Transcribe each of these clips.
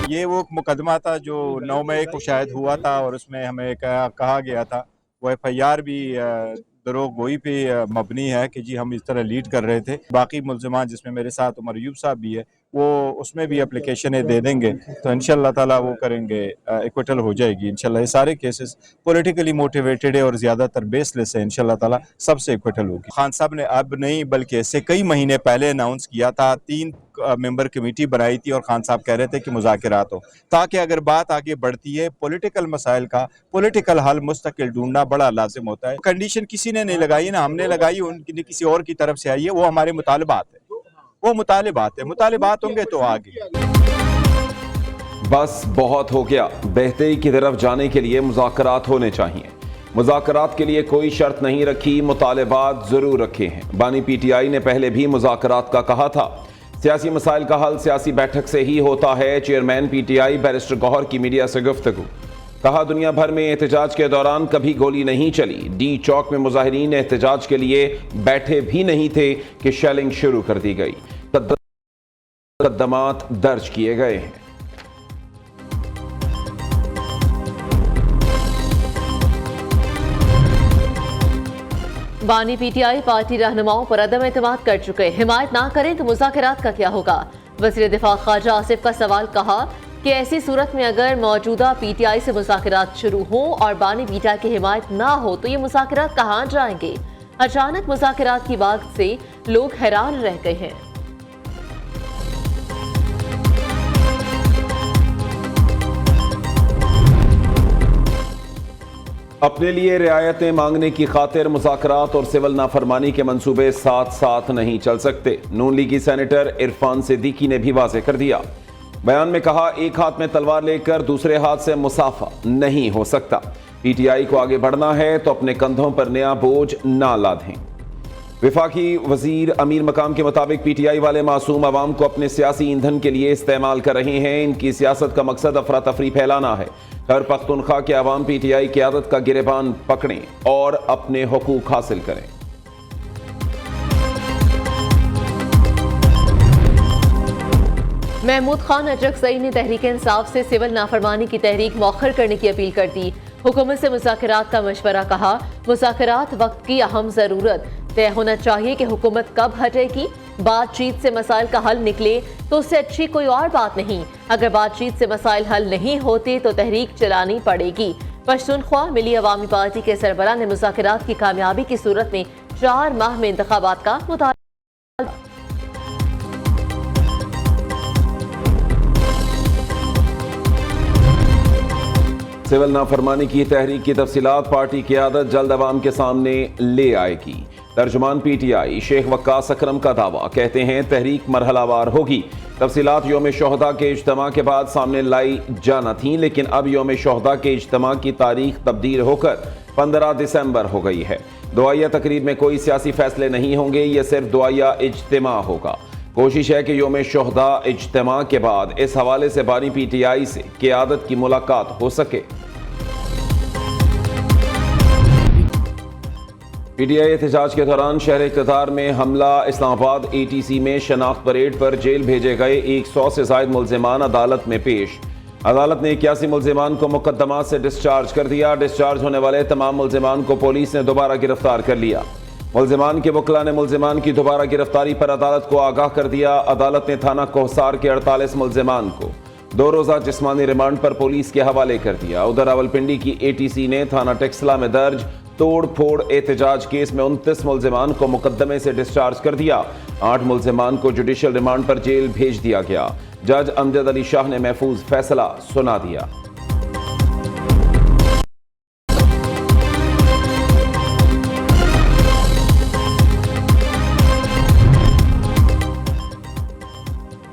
ये वो मुकदमा था जो 9 मई को शायद हुआ था और उसमें हमें कहा गया था, वो एफआईआर भी दरोग गोई पे मबनी है कि जी हम इस तरह लीड कर रहे थे। बाकी मुल्ज़िमान जिसमें मेरे साथ उमर अयूब साहब भी है, वो उसमें भी एप्लीकेशनें दे देंगे तो इंशाल्लाह ताला वो करेंगे, इक्विटल हो जाएगी इंशाल्लाह। ये सारे केसेस पॉलिटिकली मोटिवेटेड है और ज़्यादातर बेसलेस है, इंशाल्लाह ताला सबसे इक्विटल होगी। खान साहब ने अब नहीं बल्कि इससे कई महीने पहले अनाउंस किया था, 3 मेंबर कमेटी बनाई थी और खान साहब कह रहे थे कि मुज़ाकरात हो, ताकि अगर बात आगे बढ़ती है पॉलिटिकल मसाइल का पॉलिटिकल हल मुस्तकिल ढूंढना बड़ा लाजिम होता है। कंडीशन किसी ने नहीं लगाई ना, हमने लगाई, उनकी किसी और की तरफ से आई है। वो हमारे मुतालबात है, वो मुतालिबात होंगे तो आगे। बस बहुत हो गया, बेहतरी की तरफ जाने के लिए मुज़ाकरात होने चाहिए। मुज़ाकरात के लिए कोई शर्त नहीं रखी, मुतालिबात ज़रूर रखे हैं। बानी पीटीआई ने पहले भी मुज़ाकरात का कहा था। सियासी मसाइल का हल सियासी बैठक से ही होता है। चेयरमैन पीटीआई बैरिस्टर गौहर की मीडिया से गुफ्तगू। कहा, दुनिया भर में एहतजाज के दौरान कभी गोली नहीं चली। डी चौक में मुजाहिरीन एहतजाज के लिए बैठे भी नहीं थे कि शेलिंग शुरू कर दी गई। मुकद्दमात दर्ज किए गए हैं। बानी पीटीआई पार्टी रहनुमाओं पर अदम एतमाद कर चुके। हिमायत ना करें तो मुज़ाकरात का क्या होगा? वज़ीर दिफा ख्वाजा आसिफ का सवाल। कहा कि ऐसी सूरत में अगर मौजूदा पीटीआई से मुज़ाकरात शुरू हो और बानी पीटीआई की हिमायत ना हो तो ये मुज़ाकरात कहाँ जाएंगे? अचानक मुज़ाकरात की बात से लोग हैरान रह गए हैं। अपने लिए रियायतें मांगने की खातिर मुज़ाकरात और सिविल नाफरमानी के मंसूबे साथ साथ नहीं चल सकते। नून लीगी सेनेटर इरफान सिद्दीकी ने भी वाज़ेह कर दिया। बयान में कहा, एक हाथ में तलवार लेकर दूसरे हाथ से मुसाफा नहीं हो सकता। पीटीआई को आगे बढ़ना है तो अपने कंधों पर नया बोझ ना लादें। विफाकी वजीर अमीर मकाम के मुताबिक पीटीआई वाले मासूम अवाम को अपने सियासी ईंधन के लिए इस्तेमाल कर रहे हैं। इनकी सियासत का मकसद अफरा तफरी फैलाना है। हर पख्तूनख्वा के अवाम पीटीआई क़यादत का गिरेबान पकड़ें और अपने हुकूक हासिल करें। महमूद खान अजरकज़ई ने तहरीक इंसाफ से सिविल नाफरमानी की तहरीक मौखर करने की अपील कर दी। हुकूमत से मुज़ाकरात का मशवरा। कहा, मुज़ाकरात वक्त की अहम ज़रूरत। तय होना चाहिए कि हुकूमत कब हटेगी। बातचीत से मसाइल का हल निकले तो उससे अच्छी कोई और बात नहीं। अगर बातचीत से मसाइल हल नहीं होते तो तहरीक चलानी पड़ेगी। पश्तूनख्वा मिली अवामी पार्टी के सरबराह ने मुज़ाकरात की कामयाबी की सूरत में 4 माह में इंतखाबात का मुतालबा। सिविल नाफरमानी की तहरीक की तफसीलात पार्टी क़यादत जल्द अवाम के सामने ले आएगी। तर्जुमान पीटीआई शेख वक्कास अकरम का दावा। कहते हैं, तहरीक मरहलावार होगी। तफसीलात यौम शोहदा के इज्तिमा के बाद सामने लाई जाना थी, लेकिन अब यौम शोहदा के इज्तिमा की तारीख तब्दील होकर 15 दिसंबर हो गई है। दुआया तकरीब में कोई सियासी फैसले नहीं होंगे, यह सिर्फ दुआया इज्तिमा होगा। कोशिश है कि यौम शोहदा इज्तिमा के बाद इस हवाले से बानी पीटीआई से क़यादत की मुलाकात हो सके। पीटीआई एहतजाज के दौरान शहर इक़्तिदार में हमला। इस्लामाबाद एटीसी में शनाख्त परेड पर जेल भेजे गए 100 से ज़ायद मुल्ज़िमान अदालत में पेश। अदालत ने 81 मुल्ज़िमान को मुकद्दमात से डिस्चार्ज कर दिया। डिस्चार्ज होने वाले तमाम मुल्ज़िमान को पुलिस ने दोबारा गिरफ्तार कर लिया। मुल्ज़िमान के वकला ने मुल्ज़िमान की दोबारा गिरफ्तारी पर अदालत को आगाह कर दिया। अदालत ने थाना कोहसार के 48 मुल्ज़िमान को 2 रोज़ा जिस्मानी रिमांड पर पुलिस के हवाले कर दिया। उधर रावलपिंडी की एटीसी ने थाना टेक्सला में दर्ज तोड़ फोड़ एहतजाज केस में 29 मुल्ज़िमान को मुकदमे से डिस्चार्ज कर दिया। 8 मुल्ज़िमान को जुडिशल रिमांड पर जेल भेज दिया गया। जज अमजद अली शाह ने महफूज फैसला सुना दिया।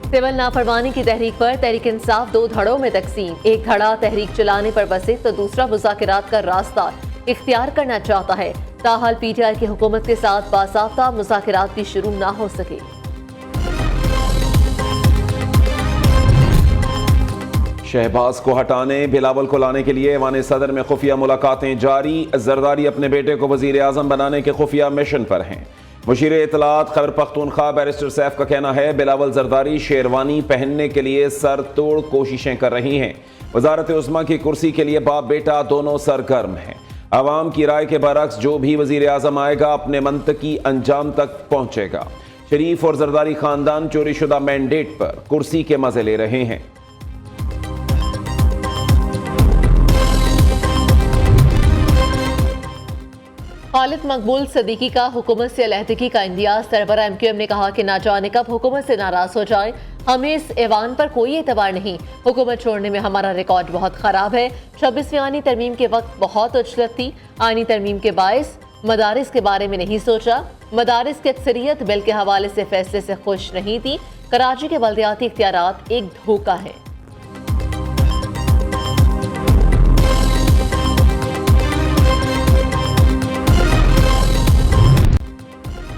सिविल नाफरमानी की तहरीक पर तहरीक इंसाफ 2 धड़ों में तकसीम। एक धड़ा तहरीक चलाने पर बसे तो दूसरा मुज़ाकरात का रास्ता इख्तियार करना चाहता है। ताहाल पीटीआई की हुकूमत के साथ बासाफ्ता मुज़ाकरात भी शुरू ना हो सके। शहबाज को हटाने, बिलावल को लाने के लिए ऐवान सदर में खुफिया मुलाकातें जारी। जरदारी अपने बेटे को वजीर आजम बनाने के खुफिया मिशन पर हैं। मुशीर इत्तलात खैबर पख्तूनख्वा बैरिस्टर सैफ का कहना है बिलावल जरदारी शेरवानी पहनने के लिए सर तोड़ कोशिशें कर रही हैं। वजारत उस्मा की कुर्सी के लिए बाप बेटा दोनों सरगर्म हैं। आवाम की राय के बरक्स जो भी वजीर आजम आएगा अपने मंतकी अंजाम तक पहुंचेगा। शरीफ और जरदारी खानदान चोरीशुदा मैंडेट पर कुर्सी के मजे ले रहे हैं। खालिद मकबूल सदीकी का हुकूमत से अलहदगी का इंदिया। सरबराह MQM ने कहा कि ना जाने कब हुकूमत से नाराज हो जाए, हमें इस ऐवान पर कोई एतबार नहीं। हुकूमत छोड़ने में हमारा रिकॉर्ड बहुत खराब है। 26वीं आईनी तरमीम के वक्त बहुत उछलत थी। आईनी तरमीम के बायस मदारिस के बारे में नहीं सोचा। मदारिस की अक्सरियत बिल के हवाले से फैसले से खुश नहीं थी। कराची के बल्दियाती इख्तियारात एक धोखा है।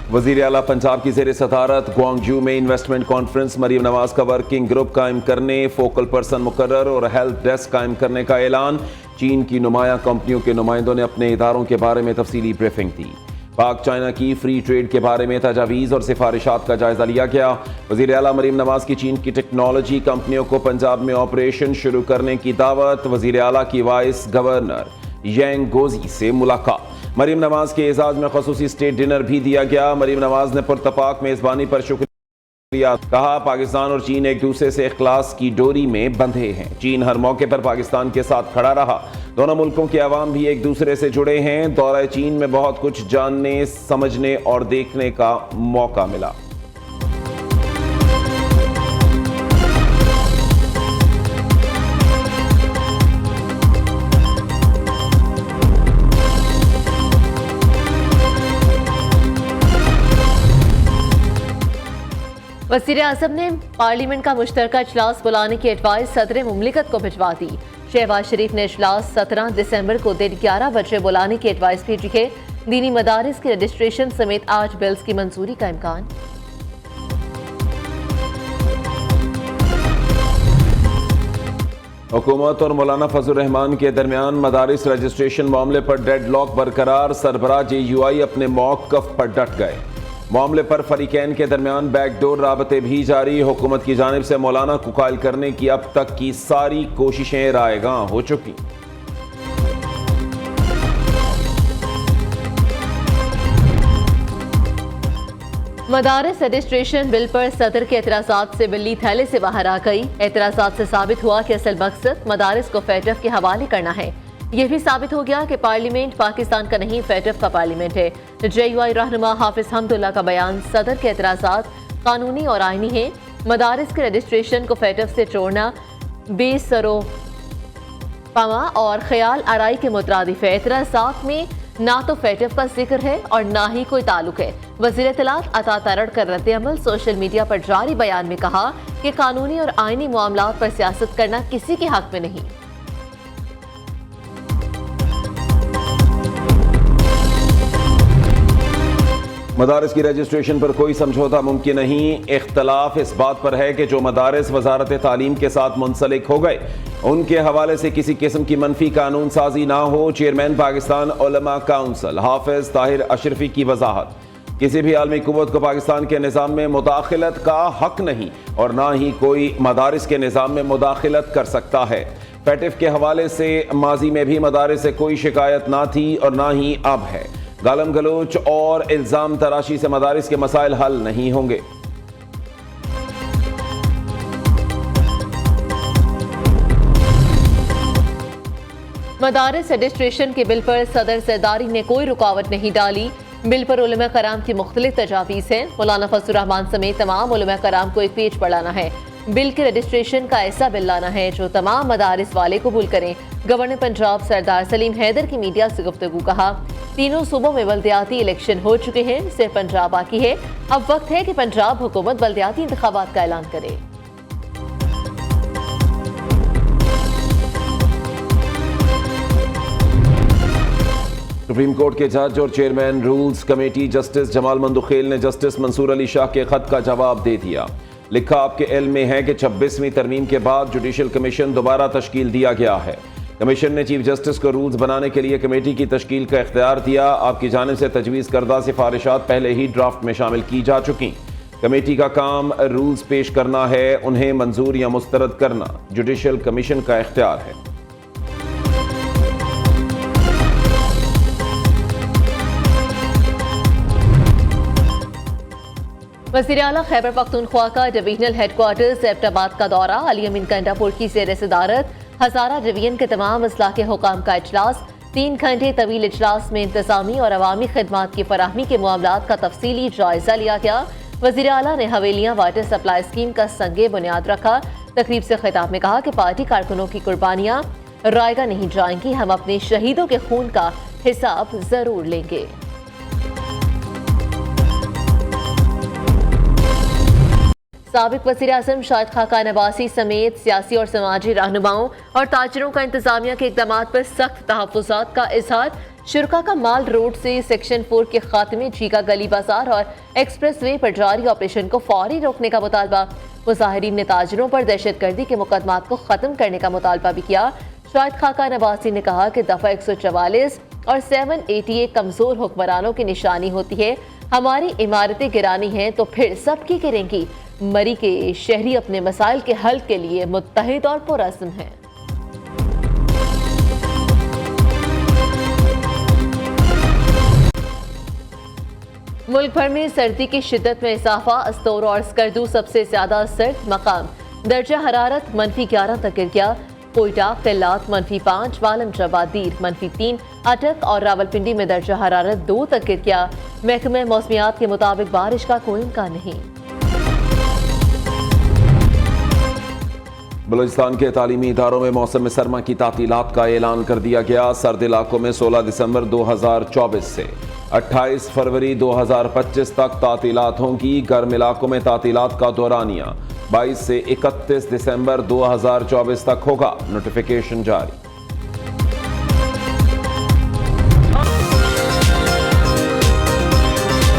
वज़ीर आला पंजाब की ज़ेर सदारत ग्वांगजू में इन्वेस्टमेंट कॉन्फ्रेंस। मरीम नवाज का वर्किंग ग्रुप कायम करने, फोकल पर्सन मुकर्रर और हेल्प डेस्क कायम करने का ऐलान। चीन की नुमाया कंपनियों के नुमाइंदों ने अपने इदारों के बारे में तफसीली ब्रीफिंग दी। पाक चाइना की फ्री ट्रेड के बारे में तजावीज़ और सिफारिशात का जायजा लिया गया। वज़ीर आला मरीम नवाज की चीन की टेक्नोलॉजी कंपनियों को पंजाब में ऑपरेशन शुरू करने की दावत। वज़ीर आला की वाइस गवर्नर यांग गोजी से मुलाकात। मरीम नवाज के एजाज में खसूसी स्टेट डिनर भी दिया गया। मरीम नवाज ने पुरतपाक मेज़बानी पर शुक्रिया कहा। पाकिस्तान और चीन एक दूसरे से इखलास की डोरी में बंधे हैं। चीन हर मौके पर पाकिस्तान के साथ खड़ा रहा। दोनों मुल्कों के अवाम भी एक दूसरे से जुड़े हैं। दौरा चीन में बहुत कुछ जानने, समझने और देखने का मौका मिला। वज़ीर आज़म ने पार्लियामेंट का मुश्तरका इजलास बुलाने की एडवाइस सदर मुमलिकत को भिजवा दी। शहबाज शरीफ ने इजलास 17 दिसंबर को दिन 11 बजे बुलाने की एडवाइस भेजी है। दीनी मदारिस के रजिस्ट्रेशन समेत 8 बिल्स की मंजूरी का इम्कान। हुकूमत और मौलाना फजल रहमान के दरमियान मदारिस रजिस्ट्रेशन मामले पर डेडलॉक बरकरार। सरबराह JUI अपने मौक़िफ़ पर डट गए। मामले पर फरीकैन के दरमियान बैकडोर राबते भी जारी। हुकूमत की जानिब से मौलाना को कायल करने की अब तक की सारी कोशिशें रायगां हो चुकी। मदारिस रजिस्ट्रेशन बिल पर सदर के एतराज़ात से बिल्ली थैले से बाहर आ गई। एतराज़ात से साबित हुआ कि असल मकसद मदारिस को FATF के हवाले करना है। यह भी साबित हो गया कि पार्लियामेंट पाकिस्तान का नहीं, FATF का पार्लियामेंट है। JUI रहनुमा हाफिज हमदुल्ला का बयान सदर के एतराज़ात कानूनी और आईनी है। मदारिस के रजिस्ट्रेशन को FATF से जोड़ना बेसरो पमा और ख्याल आराई के मुतरादिफ है। एतराज़ात में ना तो FATF का जिक्र है और ना ही कोई ताल्लुक है। वज़ीर इत्तलात अता तरड़ का रद्द-ए-अमल सोशल मीडिया पर जारी बयान में कहा कि कानूनी और आईनी मामलात पर सियासत करना किसी के हक में नहीं। मदारिस की रजिस्ट्रेशन पर कोई समझौता मुमकिन नहीं। इख्तलाफ इस बात पर है कि जो मदारिस वजारत तालीम के साथ मुंसलिक हो गए उनके हवाले से किसी किस्म की मनफी कानून साजी ना हो। चेयरमैन पाकिस्तान उलमा काउंसिल हाफिज ताहिर अशरफी की वजाहत। किसी भी आलमी कुव्वत को पाकिस्तान के निज़ाम में मुदाखिलत का हक नहीं और ना ही कोई मदारिस के निज़ाम में मुदाखिलत कर सकता है। FATF के हवाले से माजी में भी मदारिस से कोई शिकायत ना थी और ना ही अब है। गालम गलोच और इल्ज़ाम तराशी से मदारिस के मसाइल हल नहीं होंगे। मदारिस रजिस्ट्रेशन के बिल पर सदर ज़रदारी ने कोई रुकावट नहीं डाली। बिल पर उलमा कराम की मुख्तलिफ तजावीज़ हैं। मौलाना फजल रहमान समेत तमाम उलमा कराम को एक पेज पर लाना है। बिल के रजिस्ट्रेशन का ऐसा बिल लाना है जो तमाम मदारिस वाले कबूल करें। गवर्नर पंजाब सरदार सलीम हैदर की मीडिया से गुफ्तगू कहा, तीनों सूबों में बल्दियाती इलेक्शन हो चुके हैं, सिर्फ पंजाब बाकी है। अब वक्त है कि पंजाब हुकूमत बल्दियाती इंतखाबात का ऐलान करे। सुप्रीम कोर्ट के जज और chairman rules committee justice Jamal Mandokhail ने जस्टिस मंसूर अली शाह के खत का जवाब दे दिया। लिखा, आपके इल्म में है कि 26वीं तरमीम के बाद जुडिशल कमीशन दोबारा तश्कील दिया गया है। कमीशन ने चीफ जस्टिस को रूल्स बनाने के लिए कमेटी की तश्कील का इख्तियार दिया। आपकी जानिब से तजवीज़ करदा सिफारिशात पहले ही ड्राफ्ट में शामिल की जा चुकी। कमेटी का काम रूल्स पेश करना है, उन्हें मंजूर या मुस्तरद करना जुडिशल कमीशन का इख्तियार है। वज़ीर आला खैबर पख्तूनख्वा का डिवीजनल हेडक्वार्टर्स एबटाबाद का दौरा। अली अमीन कंडापुर की ज़ेर सदारत हज़ारा डिवीजन के तमाम अजला के हुकाम का इजलास। 3 घंटे तवील इजलास में इंतजामी और अवामी खिदमात की फराहमी के मामलात का तफसीली जायजा लिया गया। वज़ीर आला ने हवेलियाँ वाटर सप्लाई स्कीम का संगे बुनियाद रखा। तकरीब से खिताब में कहा कि पार्टी कारकुनों की कुर्बानियाँ रायगा नहीं जाएंगी, हम अपने शहीदों के खून का हिसाब जरूर लेंगे। साबिक वज़ीर आज़म शाहिद खाकान अब्बासी समेत सियासी और समाजी रहनुमाओं और ताजरों का इंतजामिया के इक़दाम पर सख्त तहफ़्फ़ुज़ात का इज़हार। शुरका का माल रोड से सेक्शन 4 के खात्मे, चीका गली बाजार और एक्सप्रेस वे पर जारी ऑपरेशन को फौरी रोकने का मुतालबा। मुज़ाहिरीन ने ताजरों पर दहशतगर्दी के मुकदमात को ख़त्म करने का मुतालबा भी किया। शाहिद खाकान अब्बासी ने कहा कि दफ़ा 144 और 788 कमज़ोर हुक्मरानों की निशानी होती है। हमारी इमारतें गिरानी हैं तो फिर सबकी गिरेंगी। मरी के शहरी अपने मसाइल के हल के लिए मुत्तहिद और पुरअज़्म हैं। मुल्क भर में सर्दी की शिद्दत में इजाफा। अस्तौर और स्कर्दू सबसे ज्यादा सर्द मकाम। दर्जा हरारत -11 तक गिर गया। कोयटा, किल्लात -5, वालम जबादीर -3, अटक और रावलपिंडी में दर्जा हरारत 2 तक गिर गया। महकमे मौसमियात के मुताबिक बारिश का कोई इम्कान नहीं। बलूचिस्तान के तालीमी इदारों में मौसम सरमा की तातीलात का ऐलान कर दिया गया। सर्द इलाकों में 16 दिसंबर 2024 से 28 फरवरी 2025 तक तातीलात होंगी। गर्म इलाकों में तातीलात का दौरानिया 22 से 31 दिसंबर 2024 तक होगा। नोटिफिकेशन जारी।